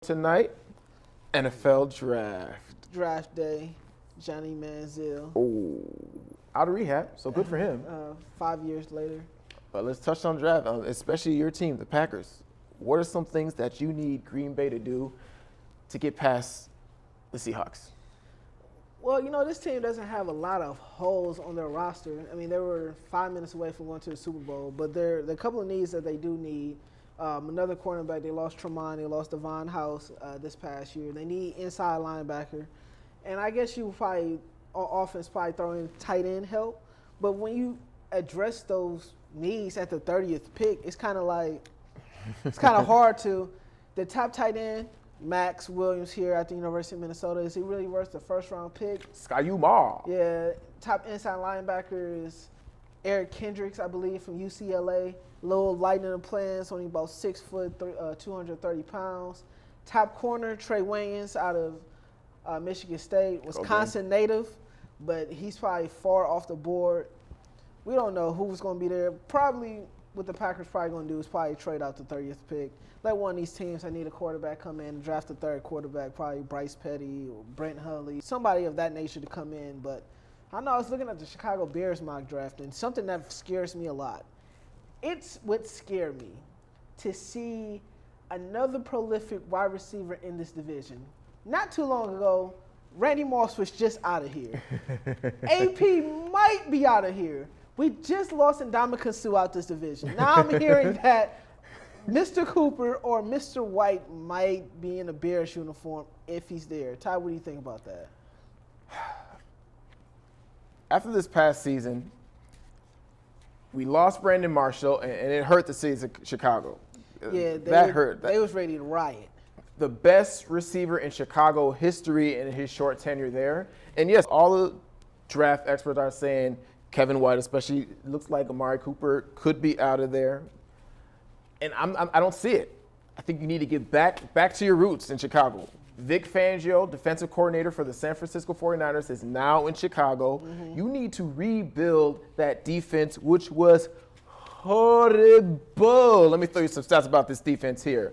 Tonight, NFL draft. Draft day, Johnny Manziel. Oh, out of rehab, so good for him. 5 years later. But let's touch on draft, especially your team, the Packers. What are some things that you need Green Bay to do to get past the Seahawks? Well, this team doesn't have a lot of holes on their roster. I mean, they were 5 minutes away from going to the Super Bowl, but there are a couple of needs that they do need. Another cornerback, they lost Tremont, they lost Devon House this past year. They need inside linebacker. And I guess you probably, on offense, probably throw in tight end help. But when you address those needs at the 30th pick, it's kind of hard to. The top tight end, Max Williams here at the University of Minnesota, is he really worth the first-round pick? Sky-U-Ma. Yeah. Top inside linebacker is Eric Kendricks, I believe, from UCLA. Little light in the plans, only about 6 foot, 230 pounds. Top corner, Trey Wayans out of Michigan State, Wisconsin native, but he's probably far off the board. We don't know who's going to be there. Probably what the Packers probably going to do is probably trade out the 30th pick. Let one of these teams that need a quarterback come in and draft a third quarterback, probably Bryce Petty or Brent Hundley, somebody of that nature to come in. But I know I was looking at the Chicago Bears mock draft, and something that scares me a lot. It's what scared me to see another prolific wide receiver in this division. Not too long ago, Randy Moss was just out of here. AP might be out of here. We just lost Ndamukong Suh out this division. Now I'm hearing that Mr. Cooper or Mr. White might be in a Bears uniform if he's there. Ty, what do you think about that? After this past season, we lost Brandon Marshall, and it hurt the city of Chicago. Yeah, that hurt. They was ready to riot. The best receiver in Chicago history in his short tenure there. And yes, all the draft experts are saying Kevin White, especially, looks like Amari Cooper could be out of there. And I don't see it. I think you need to get back to your roots in Chicago. Vic Fangio, defensive coordinator for the San Francisco 49ers, is now in Chicago. Mm-hmm. You need to rebuild that defense, which was horrible. Let me throw you some stats about this defense here.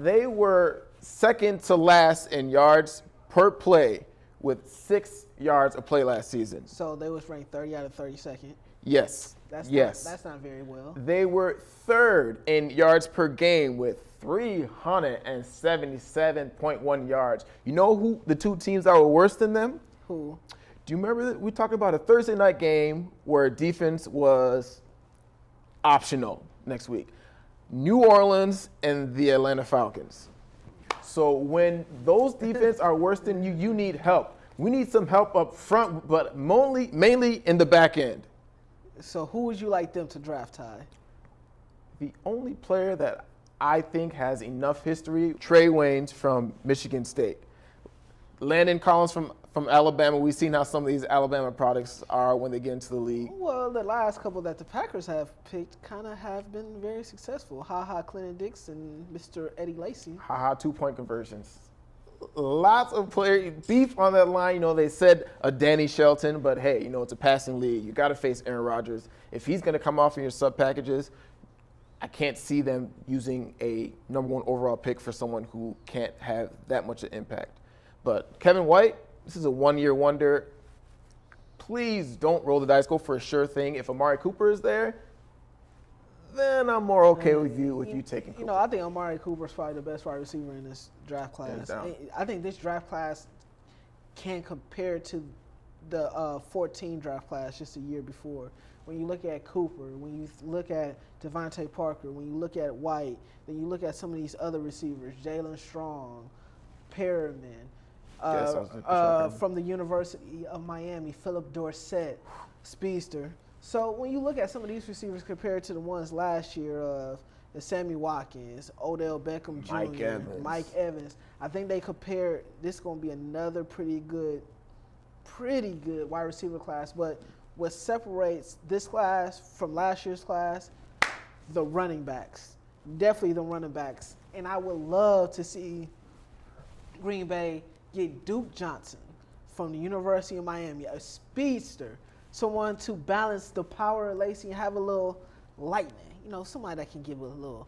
They were second to last in yards per play with 6 yards a play last season. So they was ranked 30 out of 32nd. Yes. That's not very well. They were third in yards per game with 377.1 yards. You know who the two teams that were worse than them? Who? Do you remember that we talked about a Thursday night game where defense was optional next week? New Orleans and the Atlanta Falcons. So when those defense are worse than you, you need help. We need some help up front, but mainly in the back end. So who would you like them to draft, Ty? The only player that I think has enough history, Trey Waynes from Michigan State. Landon Collins from Alabama. We've seen how some of these Alabama products are when they get into the league. Well, the last couple that the Packers have picked kind of have been very successful. Ha-Ha Clinton Dix and Mr. Eddie Lacy. Ha-ha 2-point conversions. Lots of player beef on that line. They said a Danny Shelton, but hey, it's a passing league. You got to face Aaron Rodgers. If he's going to come off in your sub packages, I can't see them using a number 1 overall pick for someone who can't have that much of impact. But Kevin White, this is a one-year wonder. Please don't roll the dice. Go for a sure thing. If Amari Cooper is there, then I'm more okay with you taking Cooper. I think Amari Cooper is probably the best wide receiver in this draft class. I think this draft class can compare to the 14 draft class just a year before. When you look at Cooper, when you look at Devontae Parker, when you look at White, then you look at some of these other receivers, Jalen Strong, Perriman, from the University of Miami, Philip Dorsett, speedster. So when you look at some of these receivers compared to the ones last year of Sammy Watkins, Odell Beckham Jr., Mike Evans, I think they compare. This is going to be another pretty good wide receiver class. But what separates this class from last year's class, the running backs. Definitely the running backs. And I would love to see Green Bay get Duke Johnson from the University of Miami, a speedster, someone to balance the power of Lacy and have a little lightning. Somebody that can give a little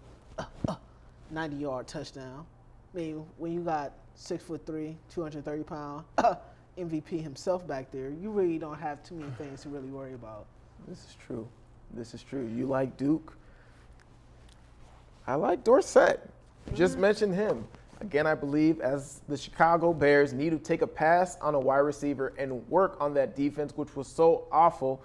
90-yard touchdown. I mean, when you got 6'3", 230-pound MVP himself back there, you really don't have too many things to really worry about. This is true. This is true. You like Duke. I like Dorsett. Just mentioned him. Again, I believe as the Chicago Bears need to take a pass on a wide receiver and work on that defense, which was so awful.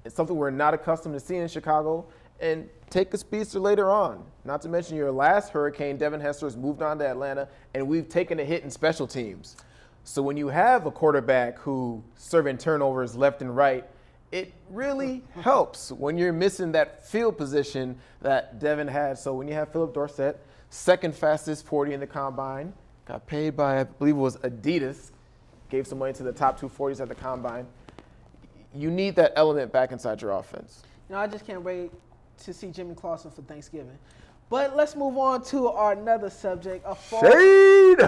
It's something we're not accustomed to seeing in Chicago, and take a speedster later on. Not to mention your last Hurricane, Devin Hester, has moved on to Atlanta, and we've taken a hit in special teams. So when you have a quarterback who's serving turnovers left and right, it really helps when you're missing that field position that Devin had. So when you have Philip Dorsett, second fastest 40 in the combine, got paid by, I believe it was Adidas, gave some money to the top 2 40s at the combine. You need that element back inside your offense. You know, I just can't wait to see Jimmy Clausen for Thanksgiving. But let's move on to our another subject. Shade!